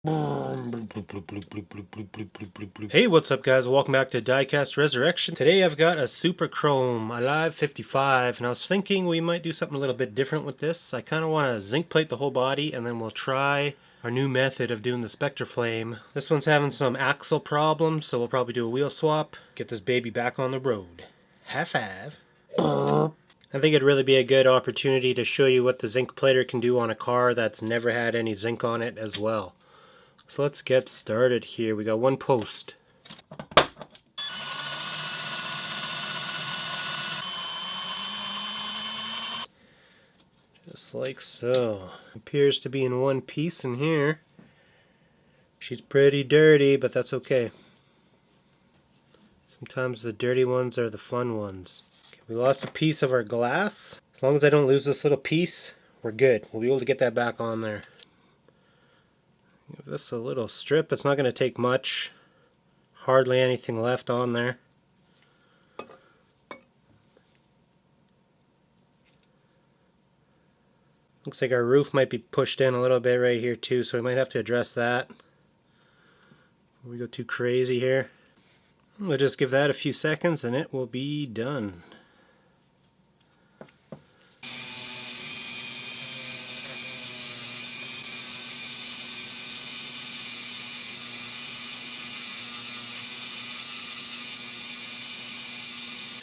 Hey, what's up guys? Welcome back to Diecast Resurrection. Today I've got a Super Chrome Alive 55 and I was thinking we might do something a little bit different with this. I kind of want to zinc plate the whole body and then we'll try our new method of doing the spectra-flame. This one's having some axle problems, so we'll probably do a wheel swap, get this baby back on the road. High five. I think it'd really be a good opportunity to show you what the zinc plater can do on a car that's never had any zinc on it as well. So let's get started here. We got one post. Just like so. Appears to be in one piece in here. She's pretty dirty, but that's okay. Sometimes the dirty ones are the fun ones. Okay, we lost a piece of our glass. As long as I don't lose this little piece, we're good. We'll be able to get that back on there. Give this a little strip. It's not going to take much. Hardly anything left on there. Looks like our roof might be pushed in a little bit right here too, so we might have to address that. Before we go too crazy here. We'll just give that a few seconds and it will be done.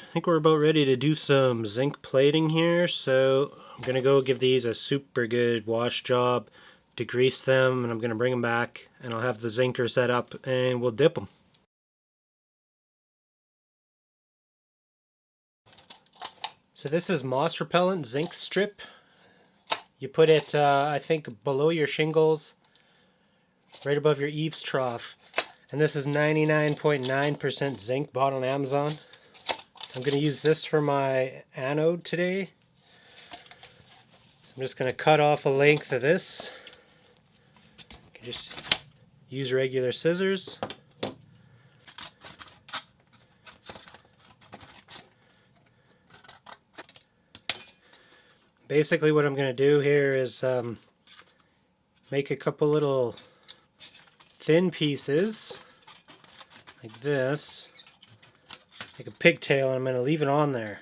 I think we're about ready to do some zinc plating here, so I'm going to go give these a super good wash job, degrease them, and I'm going to bring them back and I'll have the zinker set up and we'll dip them. So this is moss repellent zinc strip. You put it, I think, below your shingles, right above your eaves trough. And this is 99.9% zinc, bought on Amazon. I'm going to use this for my anode today. I'm just going to cut off a length of this. You can just use regular scissors. Basically what I'm going to do here is make a couple little thin pieces like this, like a pigtail, and I'm going to leave it on there.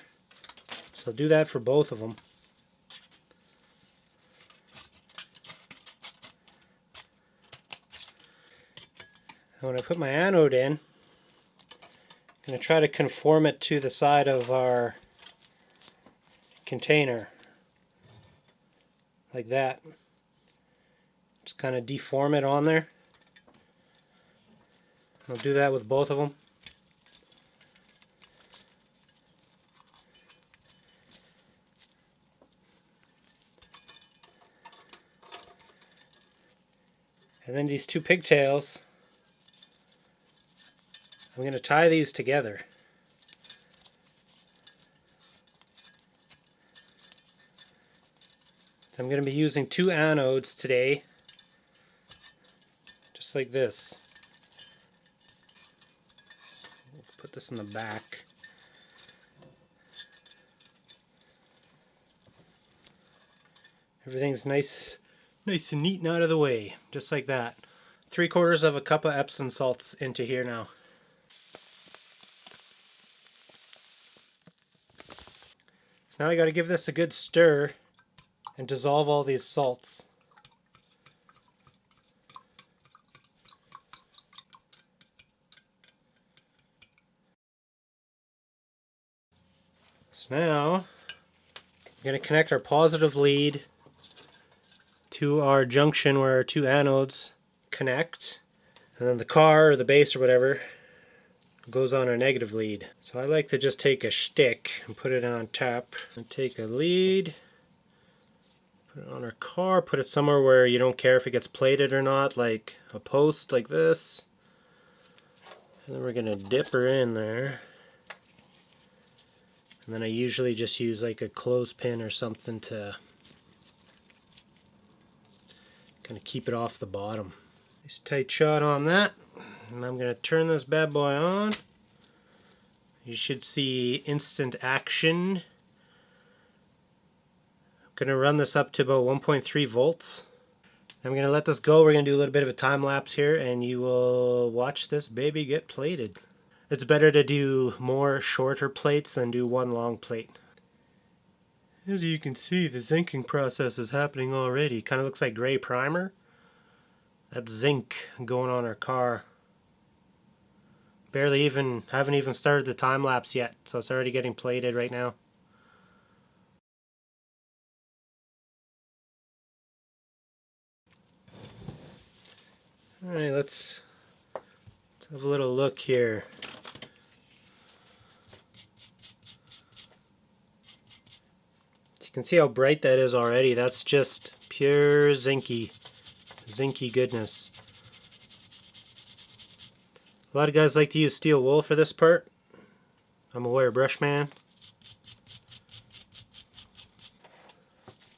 So I'll do that for both of them. And when I put my anode in, I'm going to try to conform it to the side of our container. Like that. Just kind of deform it on there. I'll do that with both of them. And then these two pigtails, I'm going to tie these together. I'm going to be using two anodes today, just like this. Put this in the back. Everything's nice and neat and out of the way, just like that. 3/4 of a cup of Epsom salts into here now. So now I got to give this a good stir and dissolve all these salts. So now I'm going to connect our positive lead to our junction where our two anodes connect, and then the car or the base or whatever goes on our negative lead. So I like to just take a stick and put it on top and take a lead, put it on our car, put it somewhere where you don't care if it gets plated or not, like a post like this. And then we're going to dip her in there. And then I usually just use like a clothespin or something to kind of keep it off the bottom. Nice tight shot on that. And I'm going to turn this bad boy on. You should see instant action. I'm going to run this up to about 1.3 volts. I'm going to let this go. We're going to do a little bit of a time lapse here, and you will watch this baby get plated. It's better to do more shorter plates than do one long plate. As you can see, the zinking process is happening already. Kind of looks like gray primer. That's zinc going on our car. Haven't even started the time lapse yet, so it's already getting plated right now. Alright, let's have a little look here. So you can see how bright that is already. That's just pure zinky goodness. A lot of guys like to use steel wool for this part. I'm a wire brush man.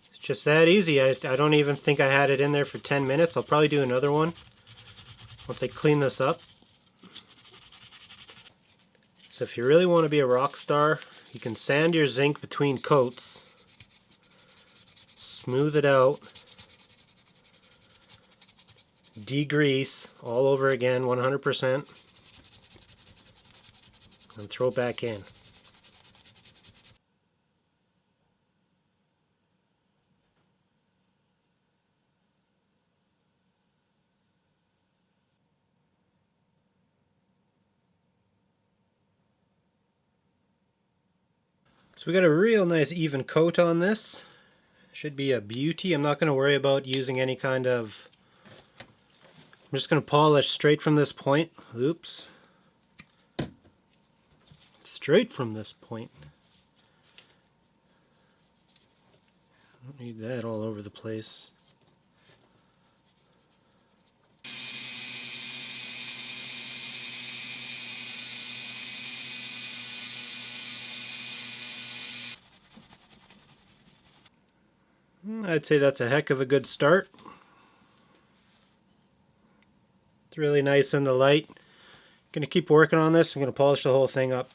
It's just that easy. I don't even think I had it in there for 10 minutes. I'll probably do another one once I clean this up. So if you really want to be a rock star, you can sand your zinc between coats, smooth it out, degrease all over again 100%, and throw it back in. So we got a real nice even coat on this. Should be a beauty. I'm not going to worry about using any kind of... I'm just going to polish straight from this point. Oops. Straight from this point. Don't need that all over the place. I'd say that's a heck of a good start. It's really nice in the light. Gonna keep working on this. I'm gonna polish the whole thing up.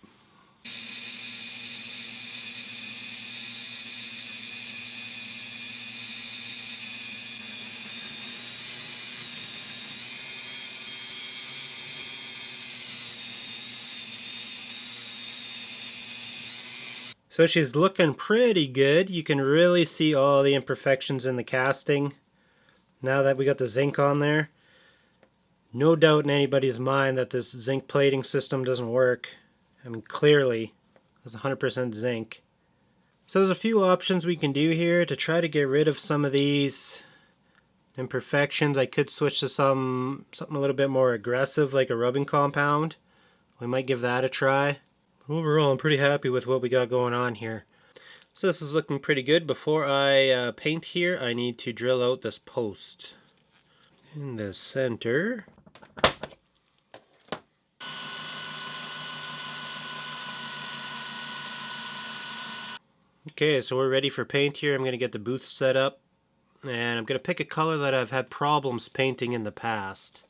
So she's looking pretty good. You can really see all the imperfections in the casting now that we got the zinc on there. No doubt in anybody's mind that this zinc plating system doesn't work. I mean, clearly, it's 100% zinc. So there's a few options we can do here to try to get rid of some of these imperfections. I could switch to something a little bit more aggressive, like a rubbing compound. We might give that a try. Overall, I'm pretty happy with what we got going on here. So this is looking pretty good. Before I paint here, I need to drill out this post. In the center. Okay, so we're ready for paint here. I'm going to get the booth set up. And I'm going to pick a color that I've had problems painting in the past.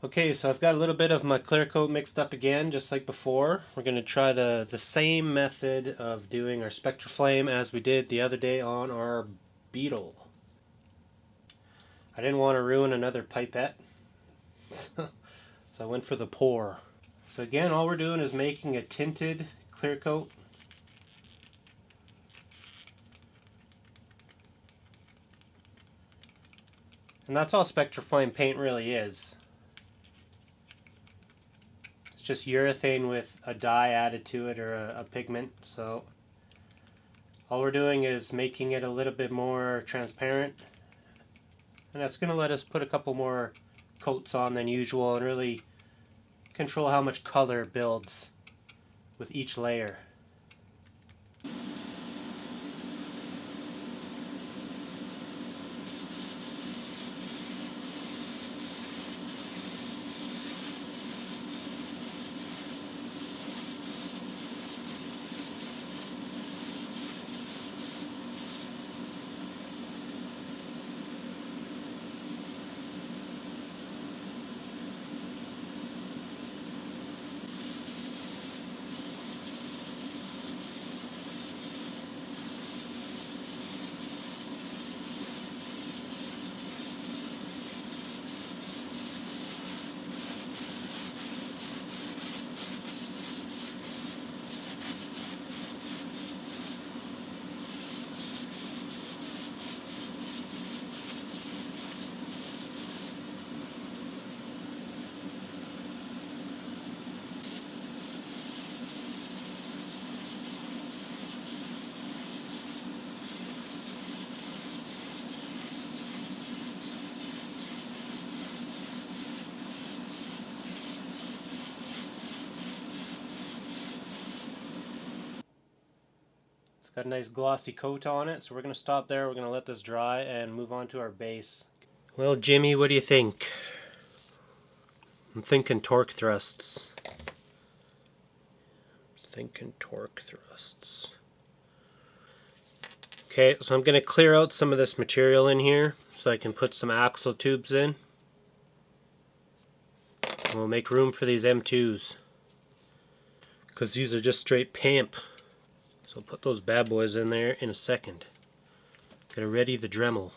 Okay, so I've got a little bit of my clear coat mixed up again, just like before. We're going to try the same method of doing our spectraflame as we did the other day on our Beetle. I didn't want to ruin another pipette, so I went for the pour. So again, all we're doing is making a tinted clear coat. And that's all spectraflame paint really is. It's just urethane with a dye added to it, or a pigment. So all we're doing is making it a little bit more transparent, and that's going to let us put a couple more coats on than usual and really control how much color builds with each layer. got a nice glossy coat on it, so we're going to stop there. We're going to let this dry and move on to our base. Well, Jimmy, what do you think? I'm thinking torque thrusts. Okay, so I'm going to clear out some of this material in here so I can put some axle tubes in. We'll make room for these M2s, because these are just straight PAMP. So I'll put those bad boys in there in a second. Gotta ready the Dremel.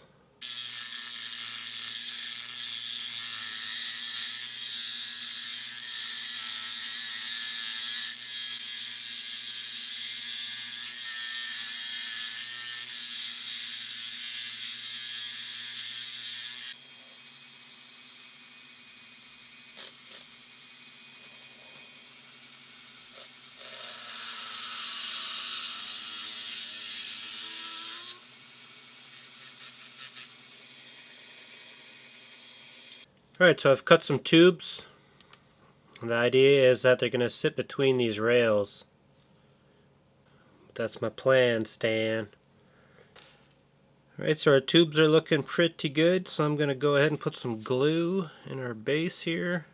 Alright, so I've cut some tubes. The idea is that they're going to sit between these rails. That's my plan, Stan. Alright, so our tubes are looking pretty good, so I'm going to go ahead and put some glue in our base here.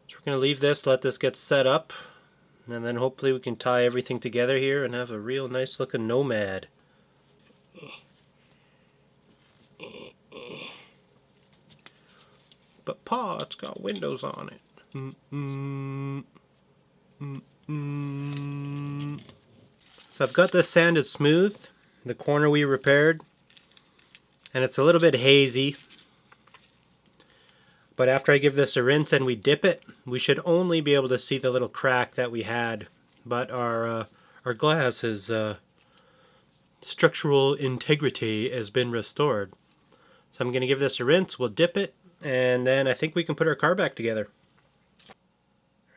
So we're going to leave this, let this get set up, and then hopefully we can tie everything together here and have a real nice looking Nomad. But Pa, it's got windows on it. So I've got this sanded smooth, the corner we repaired, and it's a little bit hazy. But after I give this a rinse and we dip it, we should only be able to see the little crack that we had. But our glass is structural integrity has been restored. So I'm going to give this a rinse, we'll dip it, and then I think we can put our car back together.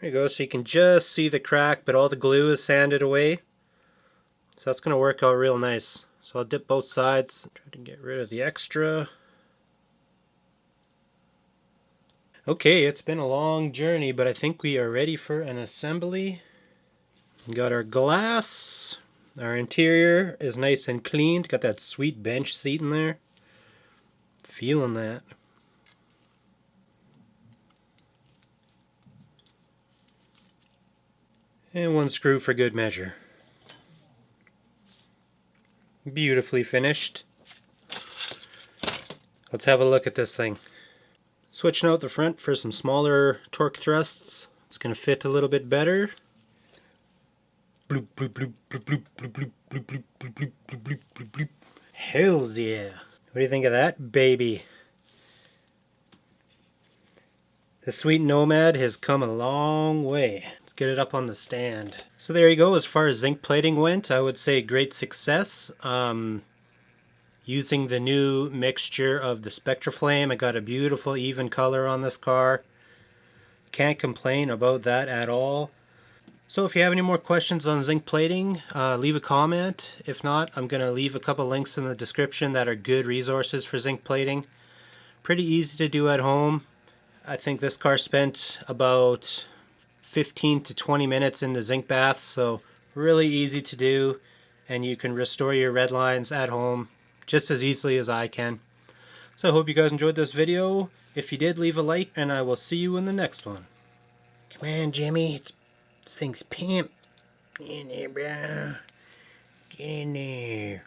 There you go, so you can just see the crack, but all the glue is sanded away. So that's going to work out real nice. So I'll dip both sides, try to get rid of the extra. Okay, it's been a long journey, but I think we are ready for an assembly. We got our glass. Our interior is nice and cleaned. Got that sweet bench seat in there. Feeling that. And one screw for good measure. Beautifully finished. Let's have a look at this thing. Switching out the front for some smaller torque thrusts. It's going to fit a little bit better. Bloop, bloop, bloop, bloop, bloop, bloop, bloop, bloop, bloop, bloop, bloop, bloop, bloop, bloop. Hells yeah. What do you think of that, baby? The sweet Nomad has come a long way. Let's get it up on the stand. So there you go. As far as zinc plating went, I would say great success. Using the new mixture of the spectra-flame, I got a beautiful even color on this car. Can't complain about that at all. So if you have any more questions on zinc plating, leave a comment. If not, I'm going to leave a couple links in the description that are good resources for zinc plating. Pretty easy to do at home. I think this car spent about 15 to 20 minutes in the zinc bath, so really easy to do, and you can restore your red lines at home just as easily as I can. So I hope you guys enjoyed this video. If you did, leave a like, and I will see you in the next one. Come on, Jimmy. This thing's pimp. Get in there, bro. Get in there.